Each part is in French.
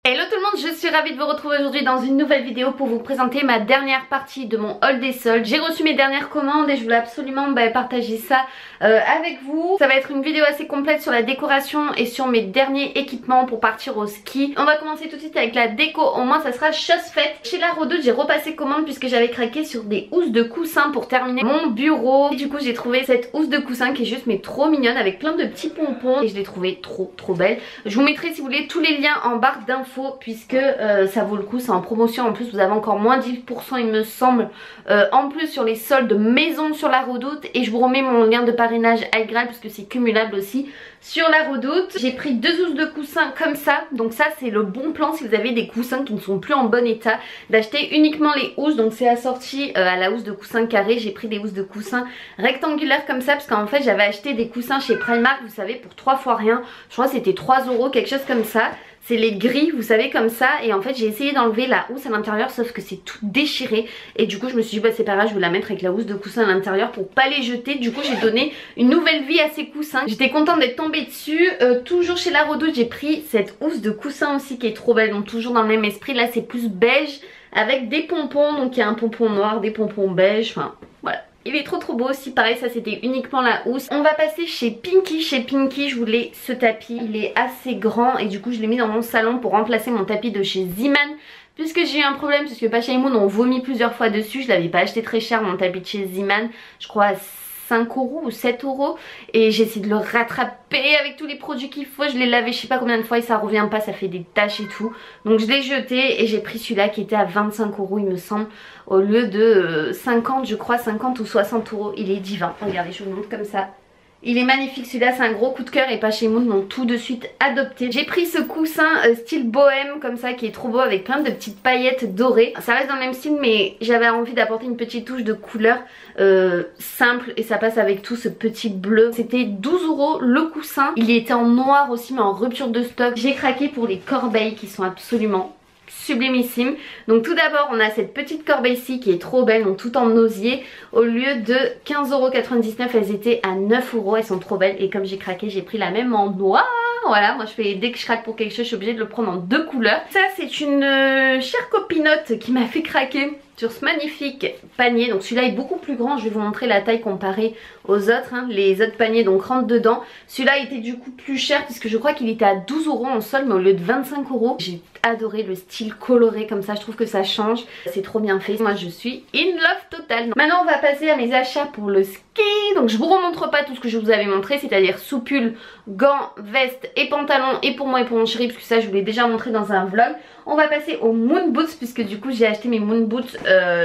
Hello tout le monde, je suis ravie de vous retrouver aujourd'hui dans une nouvelle vidéo pour vous présenter ma dernière partie de mon haul des soldes. J'ai reçu mes dernières commandes et je voulais absolument partager ça avec vous. Ça va être une vidéo assez complète sur la décoration et sur mes derniers équipements pour partir au ski. On va commencer tout de suite avec la déco, au moins ça sera chose faite. Chez la Redoute, j'ai repassé commande puisque j'avais craqué sur des housses de coussins pour terminer mon bureau. Et du coup j'ai trouvé cette housse de coussin qui est juste mais trop mignonne avec plein de petits pompons et je l'ai trouvée trop belle. Je vous mettrai si vous voulez tous les liens en barre d'infos puisque ça vaut le coup, c'est en promotion. En plus vous avez encore moins 10% il me semble en plus sur les soldes maison sur la Redoute. Et je vous remets mon lien de parrainage iGraal puisque c'est cumulable aussi sur la Redoute. J'ai pris deux housses de coussins comme ça, donc ça c'est le bon plan si vous avez des coussins qui ne sont plus en bon état, d'acheter uniquement les housses. Donc c'est assorti à la housse de coussin carré. J'ai pris des housses de coussins rectangulaires comme ça parce qu'en fait j'avais acheté des coussins chez Primark, vous savez, pour 3 fois rien. Je crois que c'était 3 €, quelque chose comme ça. C'est les gris, vous savez, comme ça. Et en fait j'ai essayé d'enlever la housse à l'intérieur, sauf que c'est tout déchiré. Et du coup je me suis dit c'est pas grave, je vais la mettre avec la housse de coussin à l'intérieur pour pas les jeter. Du coup j'ai donné une nouvelle vie à ces coussins. J'étais contente d'être tombée dessus. Toujours chez la Redoute j'ai pris cette housse de coussin aussi qui est trop belle. Donc toujours dans le même esprit, là c'est plus beige avec des pompons. Donc il y a un pompon noir, des pompons beige, enfin voilà. Il est trop beau aussi, pareil ça c'était uniquement la housse. On va passer chez Pinky. Chez Pinky je voulais ce tapis, il est assez grand et du coup je l'ai mis dans mon salon pour remplacer mon tapis de chez Zeeman. Puisque j'ai eu un problème, puisque Pacha et Moon ont vomi plusieurs fois dessus. Je l'avais pas acheté très cher mon tapis de chez Zeeman, je crois à 5 € ou 7 €. Et j'ai essayé de le rattraper avec tous les produits qu'il faut. Je l'ai lavé je sais pas combien de fois et ça revient pas, ça fait des taches et tout. Donc je l'ai jeté et j'ai pris celui-là qui était à 25 € il me semble. Au lieu de 50 je crois, 50 ou 60 €. Il est divin, regardez je vous montre comme ça. Il est magnifique celui-là, c'est un gros coup de cœur et Pacha et Moon m'ont tout de suite adopté. J'ai pris ce coussin style bohème comme ça qui est trop beau avec plein de petites paillettes dorées. Ça reste dans le même style mais j'avais envie d'apporter une petite touche de couleur simple et ça passe avec tout ce petit bleu. C'était 12 € le coussin. Il était en noir aussi mais en rupture de stock. J'ai craqué pour les corbeilles qui sont absolument sublimissime. Donc tout d'abord on a cette petite corbeille-ci qui est trop belle, donc tout en osier. Au lieu de 15,99 € elles étaient à 9 €, elles sont trop belles. Et comme j'ai craqué j'ai pris la même en noir. Voilà, moi je fais, dès que je craque pour quelque chose je suis obligée de le prendre en 2 couleurs. Ça c'est une chère copinote qui m'a fait craquer sur ce magnifique panier. Donc celui-là est beaucoup plus grand, je vais vous montrer la taille comparée aux autres les autres paniers donc rentrent dedans. Celui-là était du coup plus cher puisque je crois qu'il était à 12 € en solde mais au lieu de 25 €. J'ai adoré le style coloré comme ça, je trouve que ça change, c'est trop bien fait. Moi je suis in love total. Maintenant on va passer à mes achats pour le ski. Donc je vous remontre pas tout ce que je vous avais montré, c'est-à-dire soupule, gants, veste et pantalon, et pour moi et pour mon chéri, puisque ça je vous l'ai déjà montré dans un vlog. On va passer aux moon boots puisque du coup j'ai acheté mes moon boots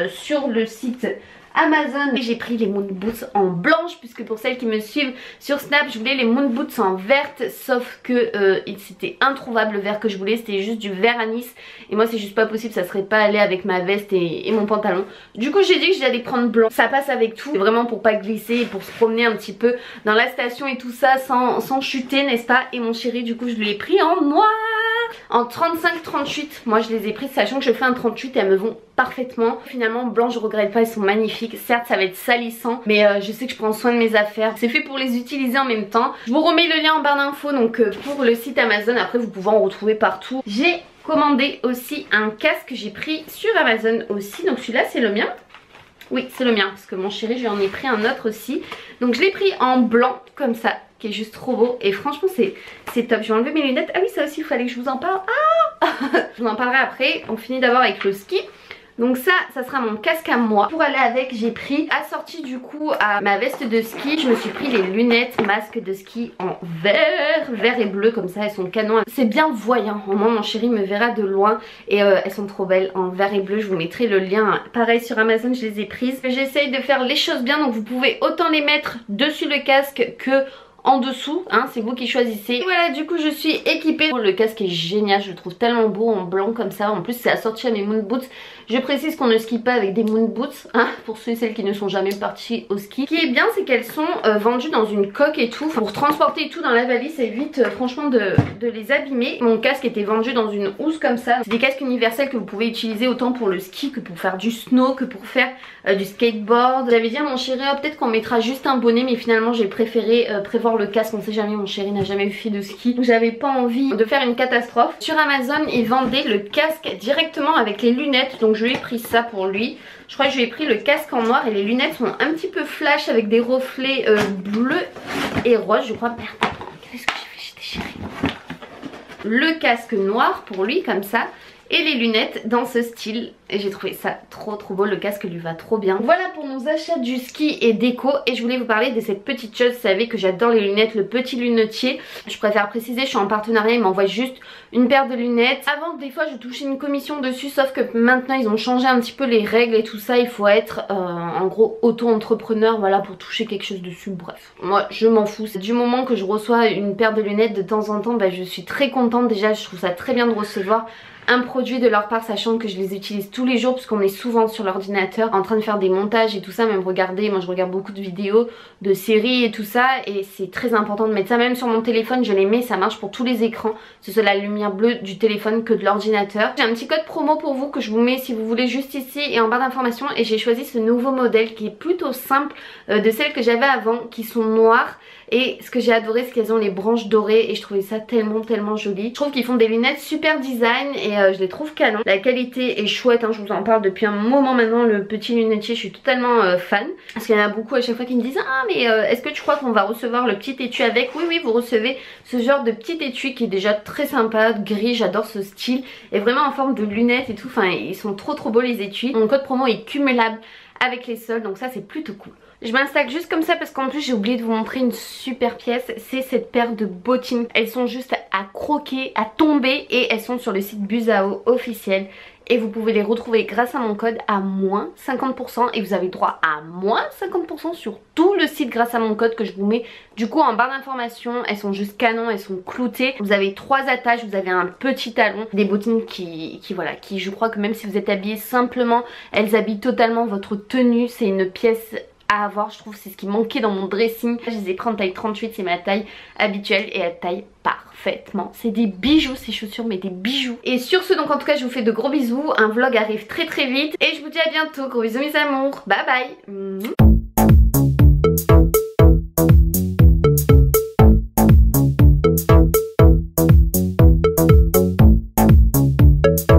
sur le site Amazon et j'ai pris les moon boots en blanche puisque pour celles qui me suivent sur Snap je voulais les moon boots en verte, sauf que c'était introuvable le vert que je voulais, c'était juste du vert anis et moi c'est juste pas possible, ça serait pas allé avec ma veste et mon pantalon. Du coup j'ai dit que j'allais prendre blanc, ça passe avec tout, c'est vraiment pour pas glisser et pour se promener un petit peu dans la station et tout ça sans chuter, n'est-ce pas. Et mon chéri du coup je lui ai pris en noir, en 35-38, moi je les ai pris sachant que je fais un 38 et elles me vont parfaitement. Finalement blanc je regrette pas, elles sont magnifiques. Certes ça va être salissant mais je sais que je prends soin de mes affaires, c'est fait pour les utiliser en même temps. Je vous remets le lien en barre d'infos donc pour le site Amazon, après vous pouvez en retrouver partout. J'ai commandé aussi un casque que j'ai pris sur Amazon aussi, donc celui-là c'est le mien. Oui c'est le mien parce que mon chéri je lui en ai pris un autre aussi. Donc je l'ai pris en blanc comme ça qui est juste trop beau et franchement c'est top. Je vais enlever mes lunettes. Ah oui ça aussi il fallait que je vous en parle. Ah je vous en parlerai après. On finit d'abord avec le ski. Donc ça sera mon casque à moi. Pour aller avec j'ai pris, assorti du coup à ma veste de ski, je me suis pris les lunettes masque de ski en vert et bleu comme ça, elles sont canon. C'est bien voyant, au moins mon chéri me verra de loin et elles sont trop belles en vert et bleu. Je vous mettrai le lien pareil sur Amazon, je les ai prises. J'essaye de faire les choses bien donc vous pouvez autant les mettre dessus le casque que en dessous, c'est vous qui choisissez. Et voilà du coup je suis équipée. Le casque est génial, je le trouve tellement beau en blanc comme ça. En plus c'est assorti à mes moon boots. Je précise qu'on ne skie pas avec des moon boots pour ceux et celles qui ne sont jamais partis au ski. Ce qui est bien c'est qu'elles sont vendues dans une coque et tout. Pour transporter tout dans la valise ça évite franchement de les abîmer. Mon casque était vendu dans une housse comme ça. C'est des casques universels que vous pouvez utiliser autant pour le ski que pour faire du snow, que pour faire du skateboard. J'avais dit à mon chéri peut-être qu'on mettra juste un bonnet mais finalement j'ai préféré prévoir recevoir le casque, on sait jamais, mon chéri n'a jamais fait de ski, donc j'avais pas envie de faire une catastrophe. Sur Amazon ils vendaient le casque directement avec les lunettes, donc je lui ai pris ça pour lui. Je crois que je lui ai pris le casque en noir et les lunettes sont un petit peu flash avec des reflets bleus et roses, je crois. Merde, qu'est-ce que j'ai fait, j'ai déchiré. Le casque noir pour lui comme ça et les lunettes dans ce style, et j'ai trouvé ça trop beau, le casque lui va trop bien. Voilà pour nos achats du ski et déco, et je voulais vous parler de cette petite chose. Vous savez que j'adore les lunettes, le petit lunetier. Je préfère préciser, je suis en partenariat, ils m'envoient juste une paire de lunettes. Avant des fois je touchais une commission dessus, sauf que maintenant ils ont changé un petit peu les règles et tout ça. Il faut être en gros auto-entrepreneur, voilà, pour toucher quelque chose dessus. Bref, moi je m'en fous. Du moment que je reçois une paire de lunettes de temps en temps, bah, je suis très contente. Déjà je trouve ça très bien de recevoir un produit de leur part, sachant que je les utilise tous les jours parce qu'on est souvent sur l'ordinateur en train de faire des montages et tout ça. Même regardez, moi je regarde beaucoup de vidéos, de séries et tout ça, et c'est très important de mettre ça. Même sur mon téléphone je les mets, ça marche pour tous les écrans, que ce soit la lumière bleue du téléphone que de l'ordinateur. J'ai un petit code promo pour vous que je vous mets si vous voulez juste ici et en barre d'informations, et j'ai choisi ce nouveau modèle qui est plutôt simple de celles que j'avais avant, qui sont noires. Et ce que j'ai adoré, c'est qu'elles ont les branches dorées et je trouvais ça tellement joli. Je trouve qu'ils font des lunettes super design et je les trouve canon. La qualité est chouette, hein, je vous en parle depuis un moment maintenant. Le petit lunetier, je suis totalement fan. Parce qu'il y en a beaucoup à chaque fois qui me disent « Ah mais est-ce que tu crois qu'on va recevoir le petit étui avec ?» Oui, vous recevez ce genre de petit étui qui est déjà très sympa, gris, j'adore ce style. Et vraiment en forme de lunettes et tout, enfin ils sont trop beaux les étuis. Mon code promo est cumulable avec les soldes, donc ça c'est plutôt cool. Je m'installe juste comme ça parce qu'en plus j'ai oublié de vous montrer une super pièce. C'est cette paire de bottines. Elles sont juste à croquer, à tomber, et elles sont sur le site Buzao officiel. Et vous pouvez les retrouver grâce à mon code à moins 50%, et vous avez droit à moins 50% sur tout le site grâce à mon code que je vous mets du coup en barre d'informations. Elles sont juste canon, elles sont cloutées. Vous avez 3 attaches, vous avez un petit talon, des bottines qui voilà, qui je crois que même si vous êtes habillé simplement, elles habillent totalement votre tenue. C'est une pièce à avoir, je trouve, c'est ce qui manquait dans mon dressing. Je les ai pris en taille 38, c'est ma taille habituelle et elles taillent parfaitement. C'est des bijoux ces chaussures, mais des bijoux. Et sur ce, donc en tout cas je vous fais de gros bisous. Un vlog arrive très vite et je vous dis à bientôt. Gros bisous mes amours, bye bye.